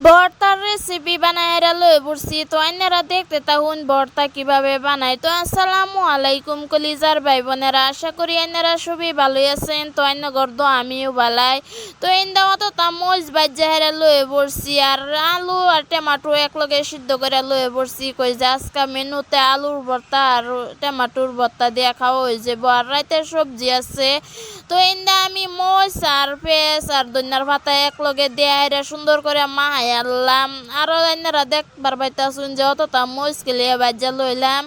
ভর্তার রেসিপি বানায় লয়ে পড়ছি। তো আইনারা দেখতে তাহুন ভর্তা কিভাবে বানায়। তো আসসালামু আলাইকুম কলিজার ভাই বোনেরা, আশা করি আইনারা সবই ভালোই আছেন। তো আইন গর্দ আমিও বালাই। তো ইন্দা মতো মরিচ বাজ্যা হেরা লয়ে পড়ছি, আর আলু আর টমাটো একলগে সিদ্ধ করে লয়ে পড়ছি। কই যে আজকা মেনুতে আলুর ভর্তা আর টমাটোর ভর্তা দিয়ে খাওয়া হয়ে যাবো, আর রাতের সবজি আছে। তো ইন্দা আমি মরিচ আর পেঁয়াজ আর ধনিয়ার পাতা একলগে দিয়ে হেরা সুন্দর করে মাহাই আনলাম। আরও এনারা দেখবার পাইতাছুন যে অতটা মরিচ কেলিয়ে বাজ্যা লইলাম।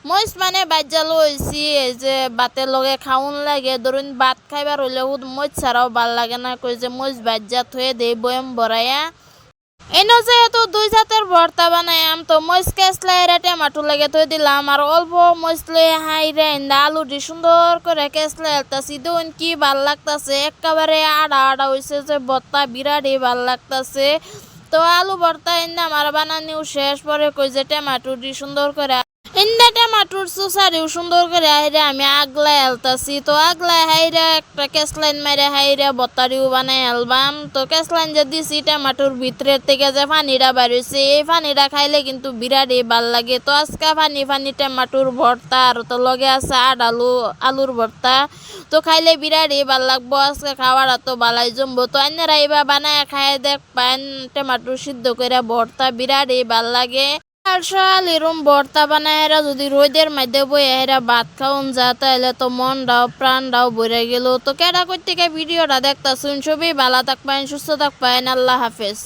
মরিচ মানে বাজ্যা লইছি এই যে ভাতের লগে খাউন লাগে, ধরুন ভাত খাইবার হইলে মরিচ ছাড়াও ভাল লাগে না। কই যে মরিচ বাজ্যা থয়ে দেই বয়ম ভরাইয়া। এনো যেহেতু দুই জাতের ভর্তা বানাইম, তো মরিচ কেসলা এরা টমাটো লাগে থই দিলাম, আর অল্প মরিচ লয়ে হাইরে আলু দি সুন্দর করে কেসলা এলতাছি। দেখুন কি ভাল লাগতাছে, একেবারে আড়া আড়া হয়েছে যে ভর্তা, বিরাটই ভাল লাগতাছে। তো আলু ভর্তা এনে আমার বানানিও শেষ। পরে কই যে টমাটো দি সুন্দর করে এনে টমাটোর চুচারিও সুন্দর করে হাইরে আমি আগলায় আলতাছি। তো আগলায় হাইরে একটা কেসলাইন মাইরে হাইরে ভর্তারিও বানাই আলবাম। তো কেসলাইন যে দিছি টমাটোর ভিতরের থেকে যে পানিটা বাড়িয়েছে, এই পানিটা খাইলে কিন্তু বিরাটই ভাল লাগে। তো আজকে পানি পানি টমাটোর ভর্তা, আর তো লগে আছে আলুর ভর্তা। তো খাইলে বিরাটই ভাল লাগবো, আজকে খাওয়ার তো বালাই জমবো। তো আইনারা এবার বানায় খাই দেখ পান, টমাটো সিদ্ধ করে ভর্তা বিরাটই ভাল লাগে। আর সকাল এরম ভর্তা বানায় এরা যদি রোদের মধ্যে বয়ে এরা ভাত খাওন যা, তাহলে তো মনটাও প্রাণটাও ভরে গেল। তো কেডা কই থেকে ভিডিওটা দেখতাছুন, সবই ভালো থাকবেন, সুস্থ থাকবেন, আল্লাহ হাফেজ।